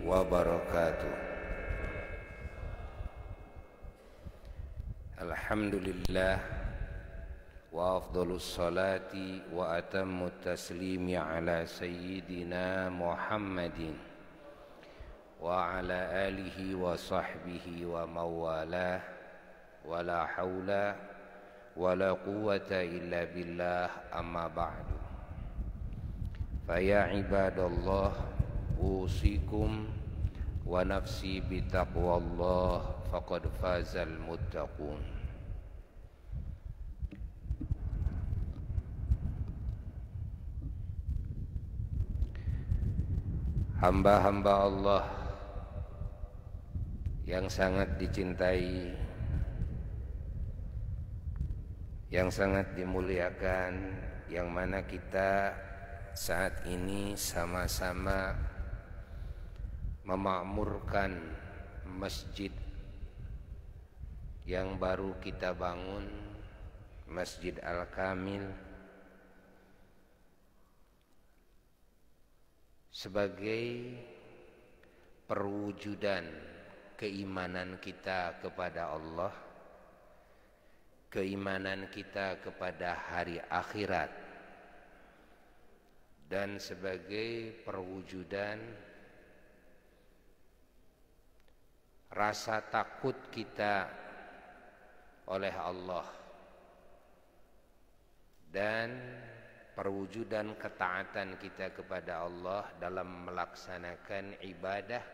wabarakatuh. Alhamdulillah wa afdhalus salati wa atammut taslimi ala sayyidina Muhammadin wa ala alihi wa sahbihi wa mawalah wa la hawla wa la quwwata illa billah, amma ba'du. Faya ibadallah, usikum wa nafsi bitaqwallah, faqad fazal muttaqun. Hamba-hamba Allah yang sangat dicintai, yang sangat dimuliakan, yang mana kita saat ini sama-sama memakmurkan masjid yang baru kita bangun, Masjid Al-Kamil, sebagai perwujudan keimanan kita kepada Allah, keimanan kita kepada hari akhirat, dan sebagai perwujudan rasa takut kita oleh Allah dan perwujudan ketaatan kita kepada Allah dalam melaksanakan ibadah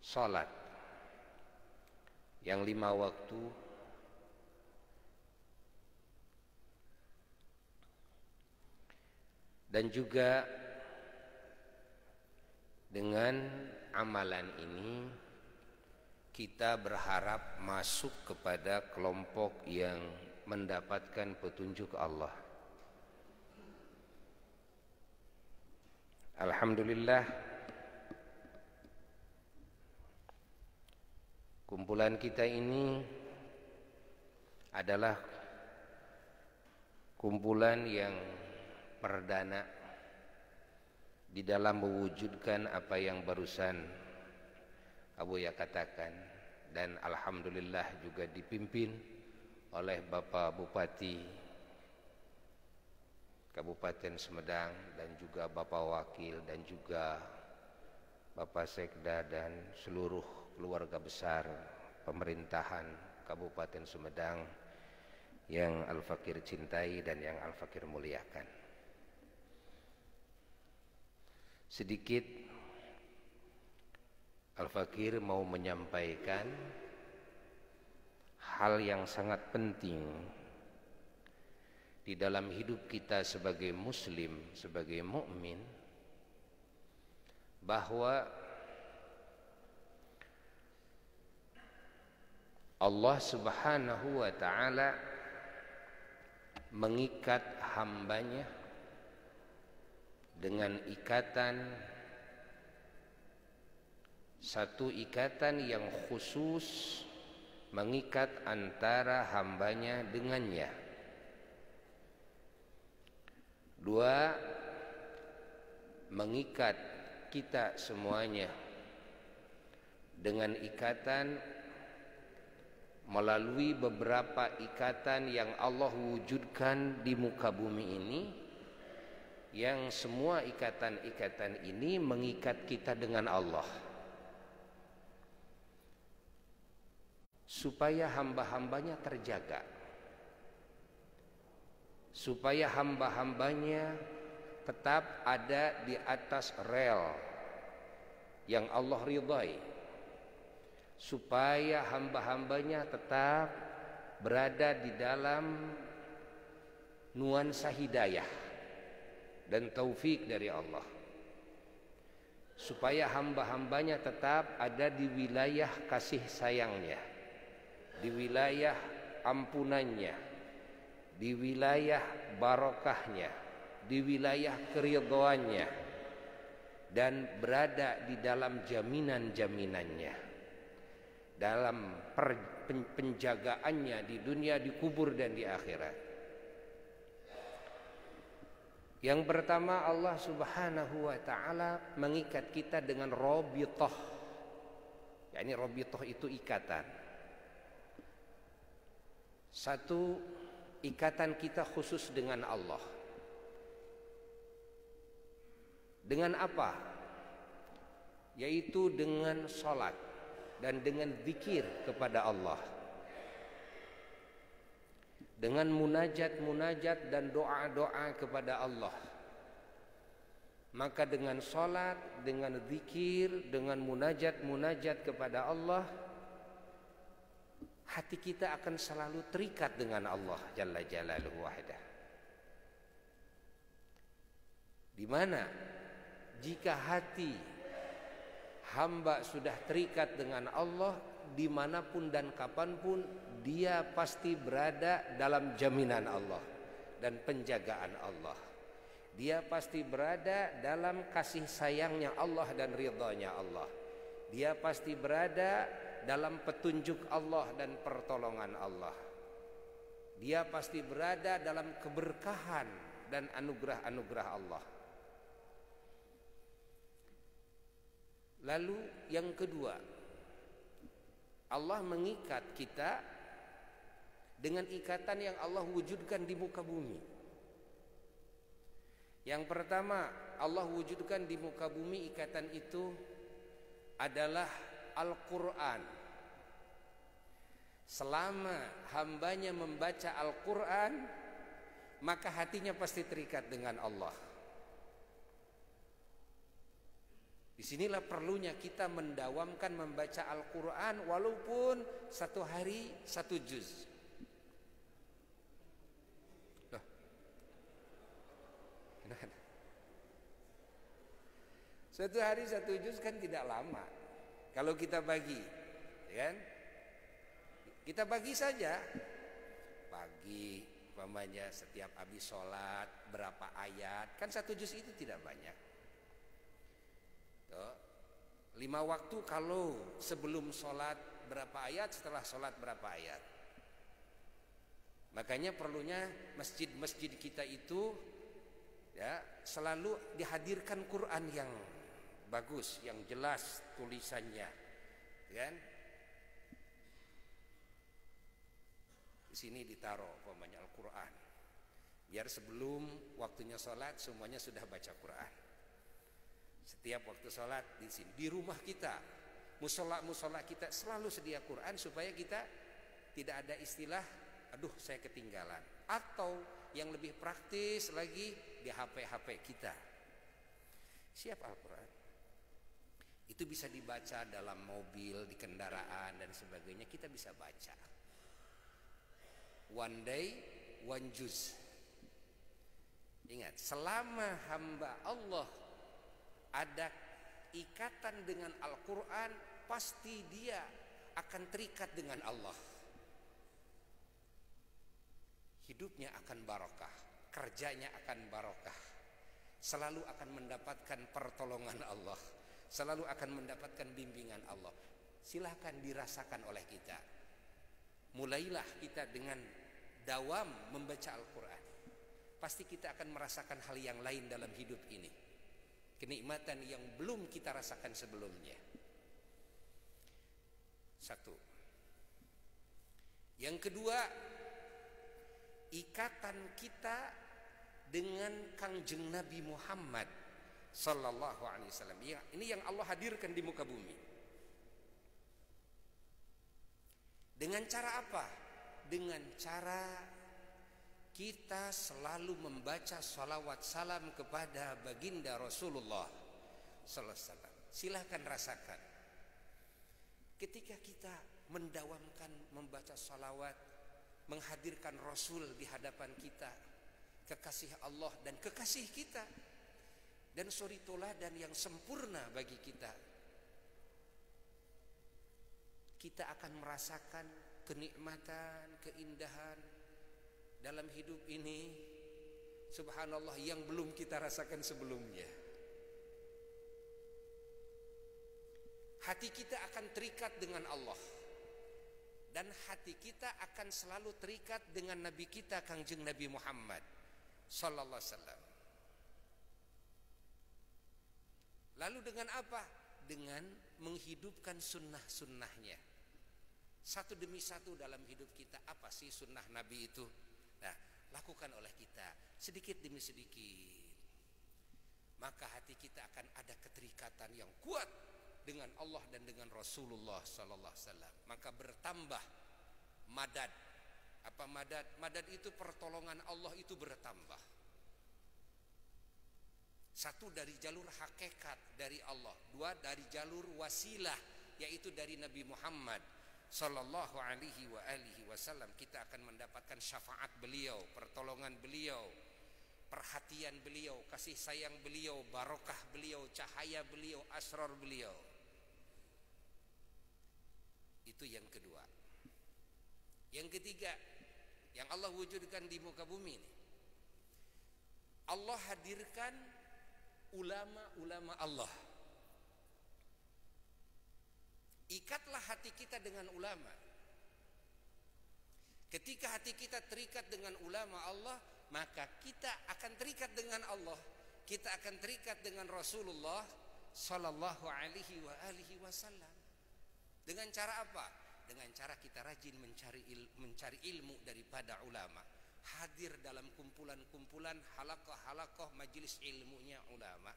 salat yang 5 waktu, dan juga dengan amalan ini kita berharap masuk kepada kelompok yang mendapatkan petunjuk Allah. Alhamdulillah, kumpulan kita ini adalah kumpulan yang perdana di dalam mewujudkan apa yang barusan Abu Ya katakan, dan alhamdulillah juga dipimpin oleh Bapak Bupati Kabupaten Sumedang dan juga Bapak Wakil dan juga Bapak Sekda dan seluruh keluarga besar pemerintahan Kabupaten Sumedang yang Al-Fakir cintai dan yang Al-Fakir muliakan. Sedikit Al-Fakir mau menyampaikan hal yang sangat penting di dalam hidup kita sebagai muslim, sebagai mukmin, bahwa Allah Subhanahu wa ta'ala mengikat hambanya dengan ikatan, satu ikatan yang khusus mengikat antara hambanya dengannya. 2, mengikat kita semuanya dengan ikatan melalui beberapa ikatan yang Allah wujudkan di muka bumi ini, yang semua ikatan-ikatan ini mengikat kita dengan Allah, supaya hamba-hambanya terjaga, supaya hamba-hambanya tetap ada di atas rel yang Allah ridhai, supaya hamba-hambanya tetap berada di dalam nuansa hidayah dan taufik dari Allah, supaya hamba-hambanya tetap ada di wilayah kasih sayangnya, di wilayah ampunannya, di wilayah barokahnya, di wilayah keridhoannya, dan berada di dalam jaminan-jaminannya, dalam penjagaannya di dunia, di kubur, dan di akhirat. Yang pertama, Allah Subhanahu wa taala mengikat kita dengan rabithah. yakni rabithah itu ikatan. Satu, ikatan kita khusus dengan Allah. Dengan apa? Yaitu dengan salat dan dengan zikir kepada Allah. Dengan munajat-munajat dan doa-doa kepada Allah. Maka dengan salat, dengan zikir, dengan munajat-munajat kepada Allah, hati kita akan selalu terikat dengan Allah Jalla Jalaluhu wahdah. Di mana jika hati hamba sudah terikat dengan Allah, dimanapun dan kapanpun dia pasti berada dalam jaminan Allah dan penjagaan Allah. Dia pasti berada dalam kasih sayangnya Allah dan ridhanya Allah. Dia pasti berada dalam petunjuk Allah dan pertolongan Allah. Dia pasti berada dalam keberkahan dan anugerah-anugerah Allah. Lalu yang kedua, Allah mengikat kita dengan ikatan yang Allah wujudkan di muka bumi. Yang pertama, Allah wujudkan di muka bumi, ikatan itu adalah Al-Quran. Selama hambanya membaca Al-Quran, maka hatinya pasti terikat dengan Allah. Disinilah perlunya kita mendawamkan membaca Al-Quran, walaupun satu hari satu juz. Satu hari satu juz kan tidak lama. Kalau kita bagi, kan? Kita bagi saja. Pagi, umpamanya setiap habis sholat berapa ayat, kan satu juz itu tidak banyak. Tuh. 5 waktu kalau sebelum sholat berapa ayat, setelah sholat berapa ayat. Makanya perlunya masjid-masjid kita itu ya selalu dihadirkan Quran yang bagus, yang jelas tulisannya, kan? Di sini ditaruh umpamanya Al-Quran, biar sebelum waktunya sholat semuanya sudah baca Quran. Setiap waktu sholat di sini, di rumah kita, musola kita selalu sedia Quran supaya kita tidak ada istilah, aduh saya ketinggalan. Atau yang lebih praktis lagi di HP kita. Siap Al-Quran. Itu bisa dibaca dalam mobil, di kendaraan dan sebagainya, kita bisa baca. One day, one juz. Ingat, selama hamba Allah ada ikatan dengan Al-Quran, pasti dia akan terikat dengan Allah. Hidupnya akan barokah, kerjanya akan barokah, selalu akan mendapatkan pertolongan Allah, selalu akan mendapatkan bimbingan Allah. Silahkan dirasakan oleh kita. Mulailah kita dengan dawam membaca Al-Quran. Pasti kita akan merasakan hal yang lain dalam hidup ini, kenikmatan yang belum kita rasakan sebelumnya. Satu. Yang kedua, ikatan kita dengan Kangjeng Nabi Muhammad sallallahu alaihi wasallam. Ini yang Allah hadirkan di muka bumi. Dengan cara apa? Dengan cara kita selalu membaca salawat salam kepada baginda Rasulullah sallallahu alaihi wasallam. Silahkan rasakan. Ketika kita mendawamkan membaca salawat, menghadirkan Rasul di hadapan kita, kekasih Allah dan kekasih kita, dan suri teladan yang sempurna bagi kita, kita akan merasakan kenikmatan, keindahan dalam hidup ini, subhanallah, yang belum kita rasakan sebelumnya. Hati kita akan terikat dengan Allah, dan hati kita akan selalu terikat dengan Nabi kita Kangjeng Nabi Muhammad sallallahu alaihi wasallam. Lalu dengan apa? Dengan menghidupkan sunnah-sunnahnya. Satu demi satu dalam hidup kita. Apa sih sunnah Nabi itu? Nah, lakukan oleh kita sedikit demi sedikit. Maka hati kita akan ada keterikatan yang kuat dengan Allah dan dengan Rasulullah sallallahu alaihi wasallam. Maka bertambah madad. Apa madad? Madad itu pertolongan Allah itu bertambah. Satu dari jalur hakikat dari Allah, dua dari jalur wasilah yaitu dari Nabi Muhammad sallallahu alaihi wasallam. Kita akan mendapatkan syafaat beliau, pertolongan beliau, perhatian beliau, kasih sayang beliau, barokah beliau, cahaya beliau, asrar beliau. Itu yang kedua. Yang ketiga, yang Allah wujudkan di muka bumi ini, Allah hadirkan ulama-ulama Allah. Ikatlah hati kita dengan ulama. Ketika hati kita terikat dengan ulama Allah, maka kita akan terikat dengan Allah. Kita akan terikat dengan Rasulullah sallallahu alaihi wasallam. Dengan cara apa? Dengan cara kita rajin mencari ilmu daripada ulama. Hadir dalam kumpulan-kumpulan, halaqah-halaqah majelis ilmunya ulama.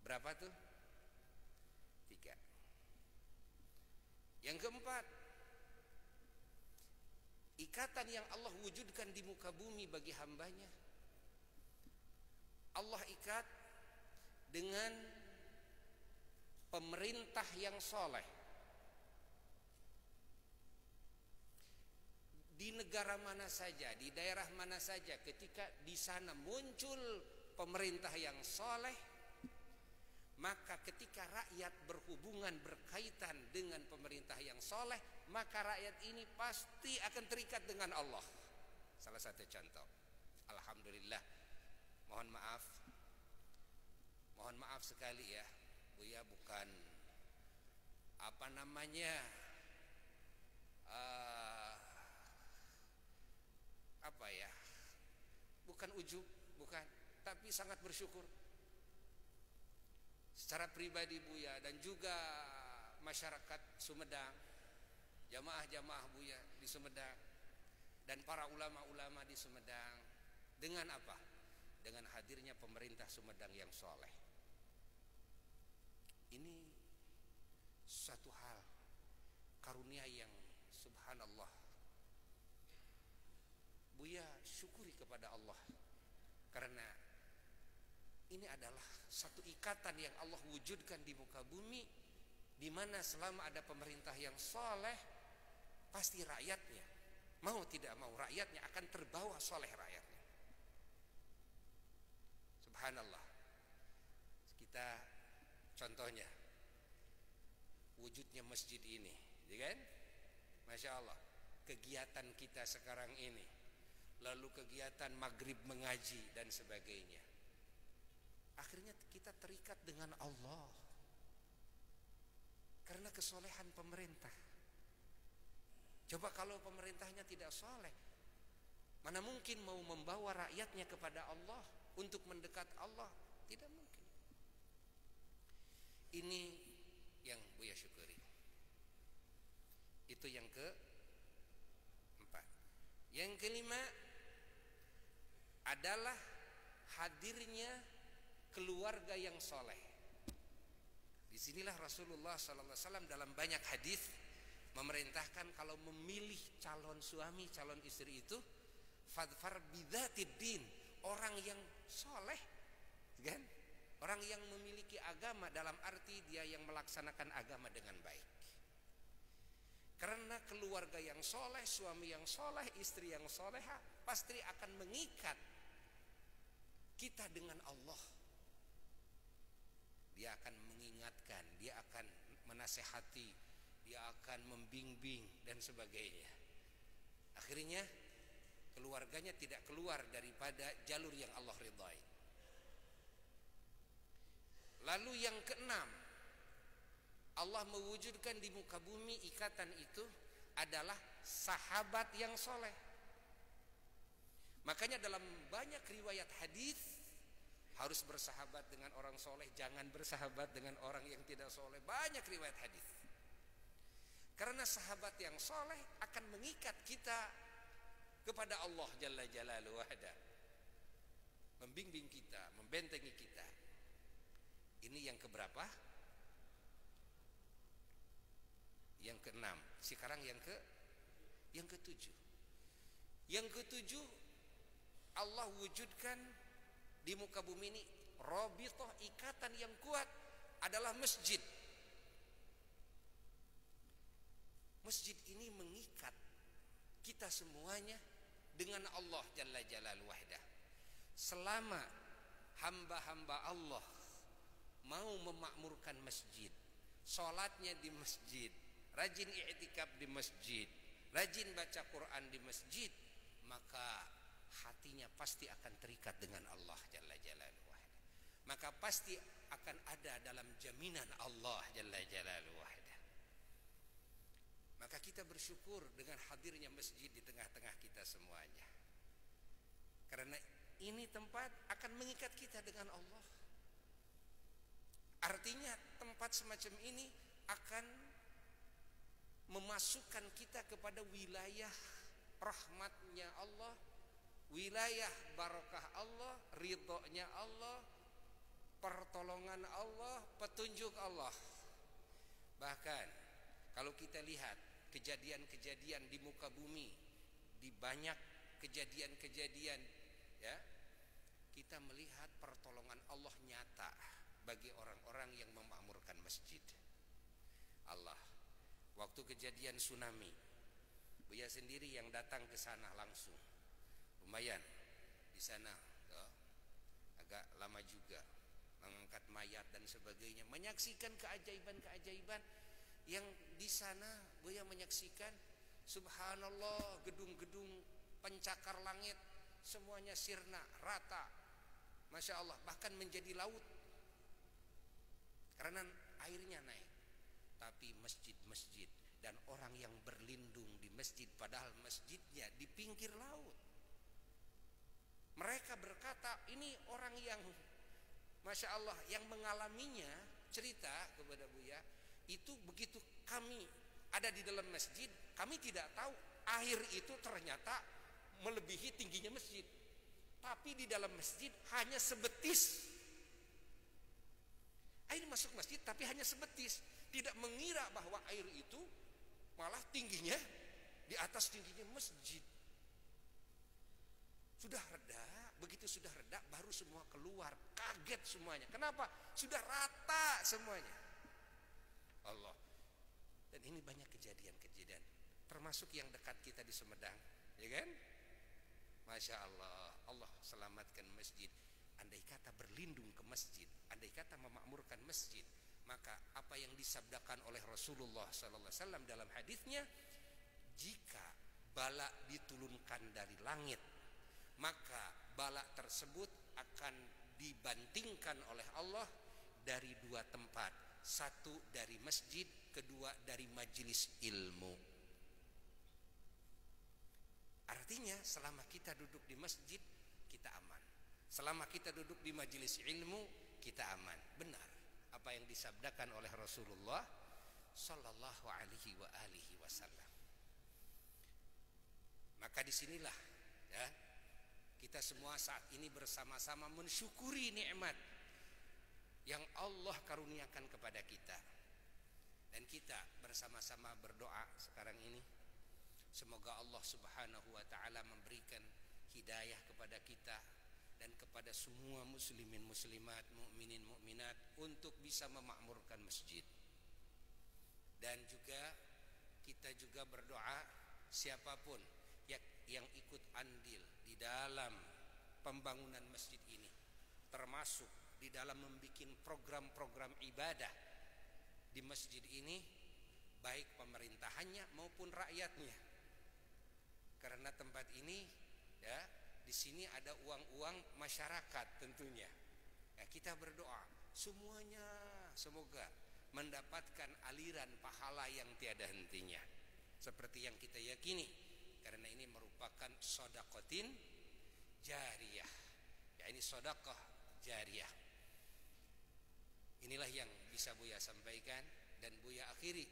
Berapa tuh? 3. Yang keempat, ikatan yang Allah wujudkan di muka bumi bagi hambanya. Allah ikat dengan pemerintah yang soleh. Di negara mana saja, di daerah mana saja, ketika di sana muncul pemerintah yang soleh, maka ketika rakyat berhubungan berkaitan dengan pemerintah yang soleh, maka rakyat ini pasti akan terikat dengan Allah. Salah satu contoh, alhamdulillah, mohon maaf sekali ya, Buya bukan apa namanya bukan ujub, bukan, tapi sangat bersyukur secara pribadi Buya dan juga masyarakat Sumedang, jamaah-jamaah Buya di Sumedang dan para ulama-ulama di Sumedang, dengan apa? Dengan hadirnya pemerintah Sumedang yang soleh. Ini suatu hal karunia yang subhanallah. Buya syukuri kepada Allah, karena ini adalah satu ikatan yang Allah wujudkan di muka bumi, di mana selama ada pemerintah yang soleh, pasti rakyatnya, mau tidak mau rakyatnya akan terbawa soleh rakyatnya. Subhanallah. Kita contohnya wujudnya masjid ini, ya kan? Masya Allah, kegiatan kita sekarang ini, lalu kegiatan maghrib mengaji dan sebagainya, akhirnya kita terikat dengan Allah karena kesolehan pemerintah. Coba kalau pemerintahnya tidak soleh, mana mungkin mau membawa rakyatnya kepada Allah untuk mendekat Allah? Tidak mungkin. Ini yang Buya syukuri. Itu yang keempat. Yang kelima adalah hadirnya keluarga yang soleh. Disinilah Rasulullah SAW dalam banyak hadis memerintahkan kalau memilih calon suami, calon istri itu, fadfar bidzatid din, orang yang soleh, kan? Orang yang memiliki agama, dalam arti dia yang melaksanakan agama dengan baik. Karena keluarga yang soleh, suami yang soleh, istri yang soleha, pasti akan mengikat kita dengan Allah. Dia akan mengingatkan, dia akan menasehati, dia akan membimbing dan sebagainya. Akhirnya keluarganya tidak keluar daripada jalur yang Allah ridhai. Lalu yang keenam, Allah mewujudkan di muka bumi ikatan itu adalah sahabat yang soleh. Makanya dalam banyak riwayat hadis harus bersahabat dengan orang soleh, jangan bersahabat dengan orang yang tidak soleh. Banyak riwayat hadis. Karena sahabat yang soleh akan mengikat kita kepada Allah Jalla Jalaluhu wahda, membimbing kita, membentengi kita. Ini yang keberapa? Yang keenam. Sekarang yang ketujuh. Yang ketujuh, Allah wujudkan di muka bumi ini rabithah, ikatan yang kuat adalah masjid. Masjid ini mengikat kita semuanya dengan Allah Jalla Jalaluhu wahda. Selama hamba-hamba Allah mau memakmurkan masjid, sholatnya di masjid, rajin i'tikaf di masjid, rajin baca Quran di masjid, maka hatinya pasti akan terikat dengan Allah Jalla Jalaluhu wahda. Maka pasti akan ada dalam jaminan Allah Jalla Jalaluhu wahda. Maka kita bersyukur dengan hadirnya masjid di tengah-tengah kita semuanya. Karena ini tempat akan mengikat kita dengan Allah. Artinya tempat semacam ini akan memasukkan kita kepada wilayah rahmatnya Allah, wilayah barakah Allah, ridhonya Allah, pertolongan Allah, petunjuk Allah. Bahkan kalau kita lihat kejadian-kejadian di muka bumi, di banyak kejadian-kejadian, ya, kita melihat pertolongan Allah nyata bagi orang-orang yang memakmurkan masjid. Allah, waktu kejadian tsunami, Buya sendiri yang datang ke sana langsung. Lumayan di sana, agak lama juga, mengangkat mayat dan sebagainya, menyaksikan keajaiban-keajaiban yang di sana. Buya menyaksikan, subhanallah, gedung-gedung pencakar langit semuanya sirna, rata, masya Allah, bahkan menjadi laut karena airnya naik. Tapi masjid-masjid dan orang yang berlindung di masjid, padahal masjidnya di pinggir laut, mereka berkata, ini orang yang masya Allah yang mengalaminya, cerita kepada Buya, itu begitu kami ada di dalam masjid, kami tidak tahu air itu ternyata melebihi tingginya masjid. Tapi di dalam masjid hanya sebetis. Air masuk masjid tapi hanya sebetis. Tidak mengira bahwa air itu malah tingginya di atas tingginya masjid. Sudah reda, begitu sudah reda baru semua keluar, kaget semuanya. Kenapa? Sudah rata semuanya. Allah. Dan ini banyak kejadian-kejadian, termasuk yang dekat kita di Sumedang, ya kan? Masya Allah, Allah selamatkan masjid. Andai kata berlindung ke masjid, andai kata memakmurkan masjid, maka apa yang disabdakan oleh Rasulullah SAW dalam hadisnya, jika bala diturunkan dari langit, maka bala tersebut akan dibantingkan oleh Allah dari dua tempat. Satu dari masjid, kedua dari majelis ilmu. Artinya selama kita duduk di masjid, kita aman. Selama kita duduk di majelis ilmu, kita aman. Benar apa yang disabdakan oleh Rasulullah sallallahu alaihi wa alihi wasallam. Maka disinilah, ya, kita semua saat ini bersama-sama mensyukuri nikmat yang Allah karuniakan kepada kita. Dan kita bersama-sama berdoa sekarang ini, semoga Allah Subhanahu wa taala memberikan hidayah kepada kita dan kepada semua muslimin muslimat, mukminin mukminat untuk bisa memakmurkan masjid. Dan juga kita juga berdoa siapapun yang ikut andil di dalam pembangunan masjid ini, termasuk di dalam membuat program-program ibadah di masjid ini, baik pemerintahannya maupun rakyatnya. Karena tempat ini, ya, di sini ada uang-uang masyarakat tentunya. Ya, kita berdoa semuanya semoga mendapatkan aliran pahala yang tiada hentinya, seperti yang kita yakini, karena ini merupakan sedekahtin jariyah. Ya, ini sedekah jariyah. Inilah yang bisa Buya sampaikan, dan Buya akhiri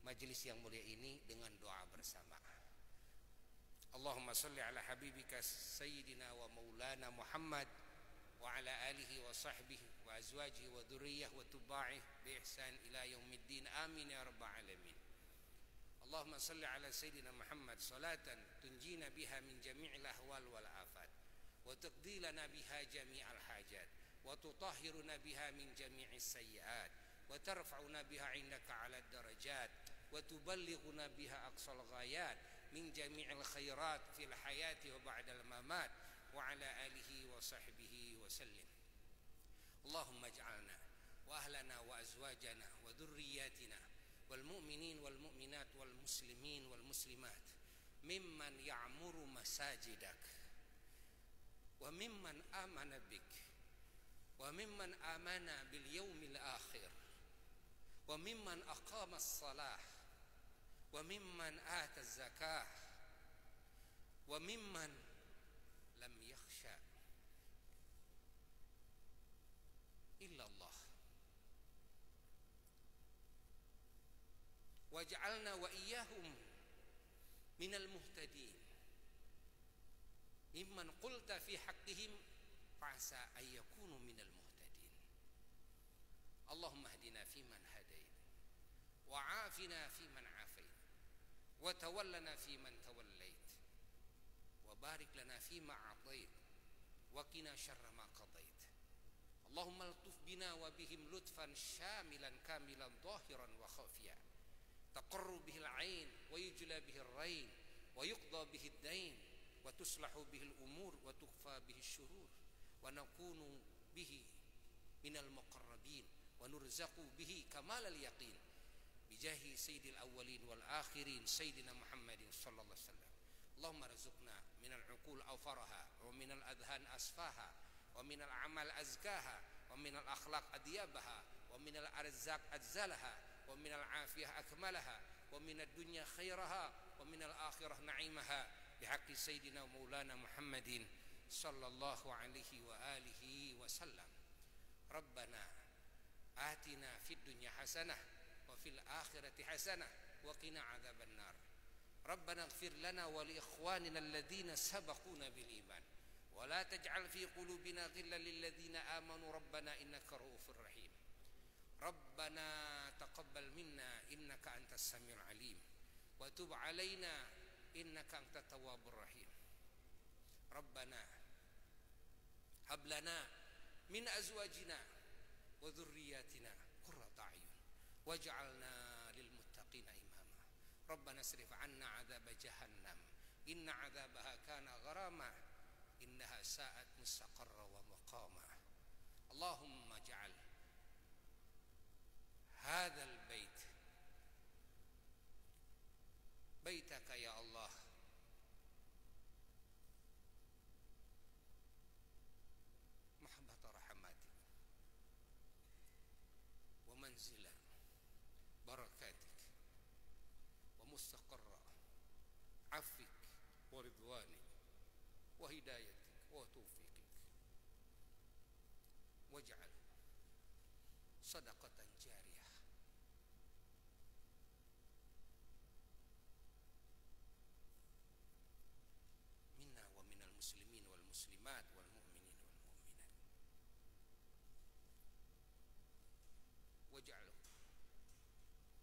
majelis yang mulia ini dengan doa bersama. Allahumma salli ala habibika sayyidina wa maulana Muhammad wa ala alihi wa sahbihi wa azwajihi wa dhurriyyah wa tubaih bi ihsan ila yaumiddin, amin ya rabbal alamin. Allahumma salli ala sayyidina Muhammad salatan tunjina biha min jami'il ahwal wal afat wa taqdi lana biha jami'al hajat wa tutahhiruna biha min jami'is sayyi'at wa tarfa'una biha 'indaka 'ala darajat wa tuballighuna biha aqsal ghayat min jami'il khairat fil hayati wa ba'dal mamat wa 'ala alihi wa sahbihi wa sallim. Allahumma ij'alna wa ahlana wa azwajana wa dhurriyyatina wal mu'minin wal mu'minat wal muslimin wal muslimat mimman ya'muru masajidak wa mimman amana bik wa mimman amana bil yaumil akhir wa mimman aqama as-salah wa mimman ata az-zakah wa mimman lam yakhsha illa Allah. Waj'alna wa iyyahum minal muhtadin mimman qulta fi haqqihim fa'asa ay yakunu minal muhtadin. Allahumma hdina fiman hadait wa 'afina fiman 'afait wa tawallana fiman tawallait wa barik lana fima a'tait wa qina syarra ma qadait. Allahumma altuf bina wa bihim lutfan syamilan kamilan zahiran wa khafiyan taqarru bihil ain wa yujla bihir rain wa yuqda bihid dain wa tuslahu bihil umur wa tukfa bihis syurur wa nakunu bihi minal muqarrabin wa nurzaqu bihi kamalal yaqin bijahi sayyidil awwalin wal akhirin sayyidina Muhammadin sallallahu alaihi wasallam. Allahumma rizqna minal uqul awfaraha wa minal adhan asfaha wa minal amal azkaha wa minal akhlaq adyabaha wa minal arzaq adzalaha wa minal afiyah akmalaha wa minad dunya khairaha wa minal akhirah na'imaha bihaqqi sayyidina maulana Muhammadin sallallahu alaihi wa alihi wa sallam. Rabbana atina fid dunya hasanah wa fil akhirati hasanah wa qina adzaban nar. Rabbana ighfir lana wa li ikhwanina alladhina sabaquna bil iman wa la taj'al fi qulubina ghillan lil ladzina amanu rabbana innaka ra'ufur rahim. Rabbana taqabbal minna innaka antas samiul alim wa tub alaina innaka antat tawwabur rahim. Rabbana hab lana min azwajina wa dhurriyyatina qurrata a'yun waj'alna lil muttaqina imama. Rabbana asrif 'anna 'adzab jahannam inna 'adzabaha kana gharama innaha sa'at mustaqarra wa maqama. Allahumma ja'al هذا البيت بيتك يا الله محبة رحماتك ومنزل بركاتك ومستقر عفوك ورضوانك وهدايتك وتوفيقك واجعل صدقة جارية muslimin wal muslimat wal mu'minin wal mu'minat waj'alhu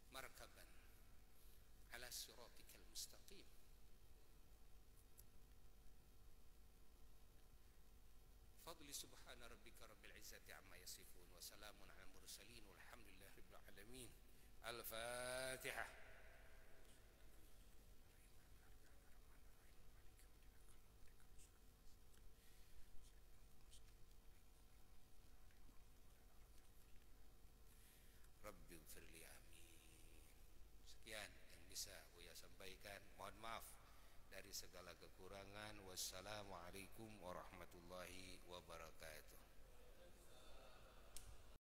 markaban ala siratikal mustaqim fadli subhana rabbika rabbil izzati amma yasifun wa salamun ala mursalin walhamdulillahi rabbil alamin. Al-Fatihah. Rabbighfirli, amin. Sekian yang bisa Buya sampaikan. Mohon maaf dari segala kekurangan. Wassalamualaikum warahmatullahi wabarakatuh.